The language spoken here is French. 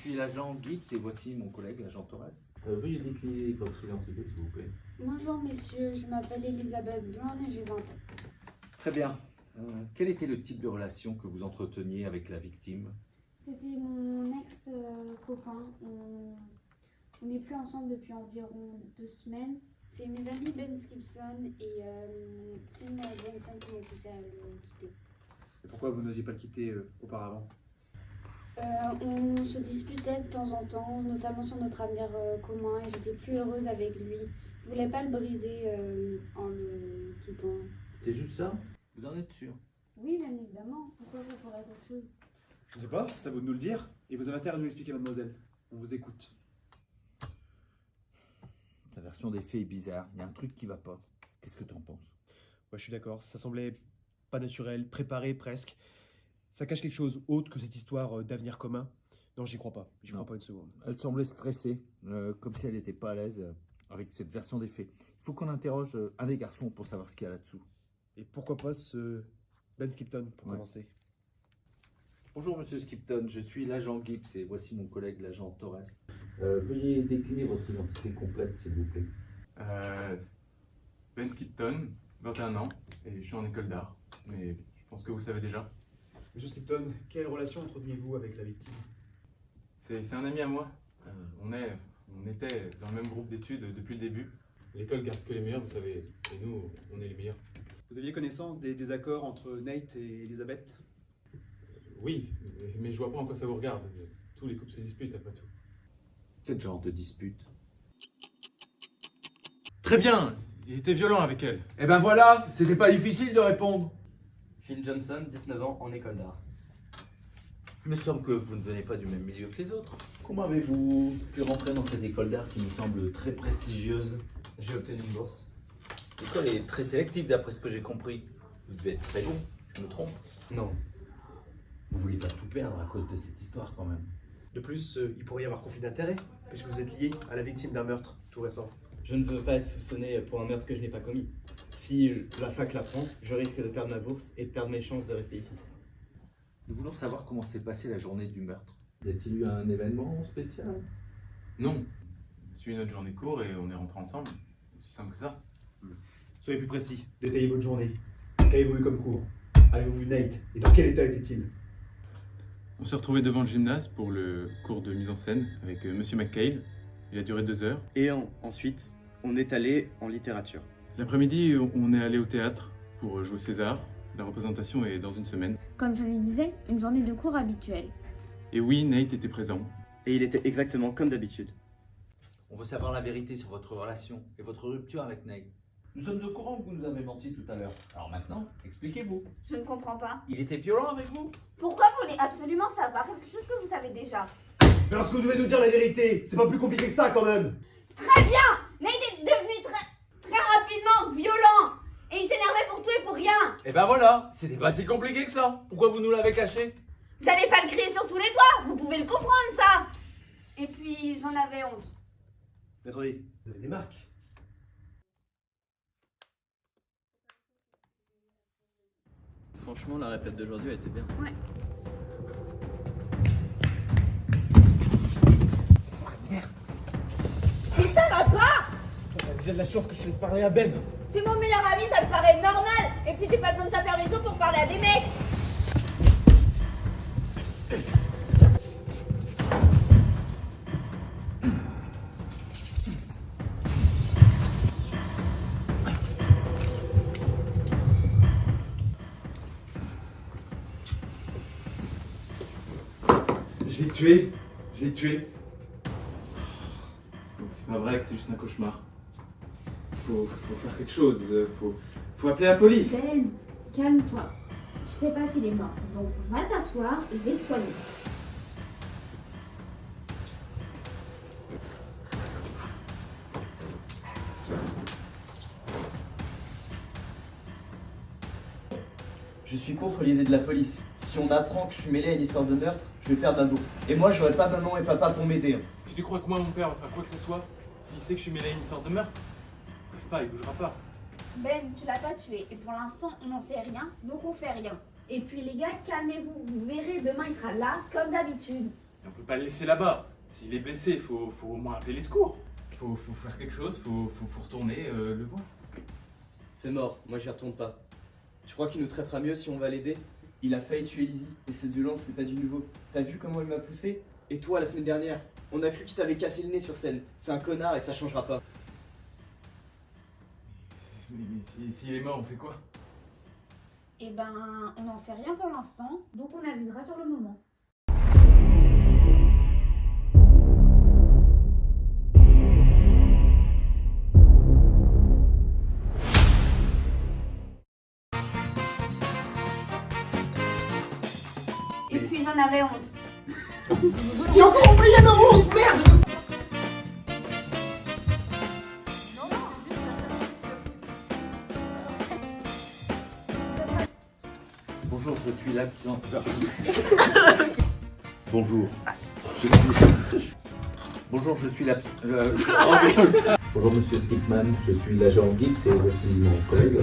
suis l'agent Gibbs et voici mon collègue l'agent Torres. Veuillez décliner votre identité, s'il vous plaît. Bonjour messieurs, je m'appelle Elisabeth Blanc et j'ai 20 ans. Très bien. Quel était le type de relation que vous entreteniez avec la victime? C'était mon ex-copain. On n'est plus ensemble depuis environ 2 semaines. C'est mes amis Ben Skipson et Finn Johnson qui m'ont poussé à le quitter. Et pourquoi vous n'osiez pas le quitter auparavant? On se disputait de temps en temps, notamment sur notre avenir commun, et j'étais plus heureuse avec lui. Je voulais pas le briser en le quittant. C'était juste ça? Vous en êtes sûr? Oui, bien évidemment. Pourquoi vous pourrez autre chose? Je ne sais pas, c'est à vous de nous le dire. Et vous avez intérêt à nous l'expliquer, mademoiselle. On vous écoute. Ta version des faits est bizarre. Il y a un truc qui va pas. Qu'est-ce que tu en penses? Ouais, je suis d'accord. Ça semblait pas naturel, préparé presque. Ça cache quelque chose autre que cette histoire d'avenir commun. Non, j'y crois pas. J'y crois pas une seconde. Elle semblait stressée, comme si elle n'était pas à l'aise avec cette version des faits. Il faut qu'on interroge un des garçons pour savoir ce qu'il y a là-dessous. Et pourquoi pas ce Ben Skipton pour commencer? Bonjour Monsieur Skipton, je suis l'agent Gibbs et voici mon collègue l'agent Torres. Veuillez décliner votre identité complète, s'il vous plaît. Ben Skipton, 21 ans, et je suis en école d'art. Mais je pense que vous le savez déjà. Monsieur Skipton, quelle relation entreteniez-vous avec la victime? C'est un ami à moi. On était dans le même groupe d'études depuis le début. L'école garde que les meilleurs, vous savez, et nous, on est les meilleurs. Vous aviez connaissance des désaccords entre Nate et Elisabeth? Oui, mais je vois pas en quoi ça vous regarde. Tous les couples se disputent après tout. Quel genre de dispute? Très bien. Il était violent avec elle. Eh ben voilà, c'était pas difficile de répondre. Finn Johnson, 19 ans, en école d'art. Il me semble que vous ne venez pas du même milieu que les autres. Comment avez-vous pu rentrer dans cette école d'art qui me semble très prestigieuse? J'ai obtenu une bourse. L'école est très sélective d'après ce que j'ai compris. Vous devez être très bon, je me trompe. Non. Vous voulez pas tout perdre à cause de cette histoire quand même. De plus, il pourrait y avoir conflit d'intérêts, puisque vous êtes lié à la victime d'un meurtre tout récent. Je ne veux pas être soupçonné pour un meurtre que je n'ai pas commis. Si la fac l'apprend, je risque de perdre ma bourse et de perdre mes chances de rester ici. Nous voulons savoir comment s'est passée la journée du meurtre. Y a-t-il eu un événement spécial? Non. C'est notre journée courte et on est rentrés ensemble. Aussi simple que ça. Soyez plus précis, détaillez votre journée. Qu'avez-vous eu comme cours? Avez-vous vu Nate? Et dans quel état était-il? On s'est retrouvés devant le gymnase pour le cours de mise en scène avec Monsieur McHale. Il a duré 2 heures. Et ensuite, on est allé en littérature. L'après-midi, on est allé au théâtre pour jouer César. La représentation est dans 1 semaine. Comme je lui disais, une journée de cours habituelle. Et oui, Nate était présent. Et il était exactement comme d'habitude. On veut savoir la vérité sur votre relation et votre rupture avec Nate. Nous sommes au courant que vous nous avez menti tout à l'heure. Alors maintenant, expliquez-vous. Je ne comprends pas. Il était violent avec vous? Pourquoi vous voulez absolument savoir quelque chose que vous savez déjà? Parce que vous devez nous dire la vérité. C'est pas plus compliqué que ça quand même. Très bien! Nate est devenu très rapidement violent. Et il s'énervait pour tout et pour rien. Eh ben voilà, c'était pas si compliqué que ça. Pourquoi vous nous l'avez caché? Vous n'allez pas le crier sur tous les toits. Vous pouvez le comprendre, ça. Et puis, j'en avais honte. Mais attendez, vous avez des marques. Franchement, la répète d'aujourd'hui, elle était bien. Ouais. Mais ça va pas! On a déjà de la chance que je laisse parler à Ben. C'est mon meilleur ami, ça me paraît normal. Et puis, j'ai pas besoin de ta permission pour parler à des mecs. Je l'ai tué. Je l'ai tué. C'est pas vrai que c'est juste un cauchemar. Faut faire quelque chose. Faut appeler la police. Ben, calme-toi. Tu sais pas s'il est mort, donc va t'asseoir et je vais te soigner. Je suis contre l'idée de la police. Si on apprend que je suis mêlé à une histoire de meurtre, je vais perdre ma bourse. Et moi, j'aurai pas maman et papa pour m'aider. Est-ce que tu crois que moi, mon père, va faire quoi que ce soit s'il sait que je suis mêlé à une histoire de meurtre? Bref pas, il bougera pas. Ben, tu l'as pas tué. Et pour l'instant, on n'en sait rien, donc on fait rien. Et puis les gars, calmez-vous. Vous verrez, demain, il sera là, comme d'habitude. Et on peut pas le laisser là-bas. S'il est blessé, il faut au moins appeler les secours. Faut faire quelque chose, faut retourner le voir. C'est mort, moi j'y retourne pas. Tu crois qu'il nous traitera mieux si on va l'aider? Il a failli tuer Lizzie, et cette violence c'est pas du nouveau. T'as vu comment il m'a poussé? Et toi la semaine dernière, on a cru qu'il t'avait cassé le nez sur scène. C'est un connard et ça changera pas. Mais s'il est mort, on fait quoi? Eh ben, on n'en sait rien pour l'instant, donc on avisera sur le moment. Et puis j'en avais honte. J'ai encore oublié ma honte, merde! Bonjour, je suis l'absent. Bonjour. Bonjour, je suis l'absent. Bonjour Monsieur Skipman, je suis l'agent Gibbs et voici mon collègue.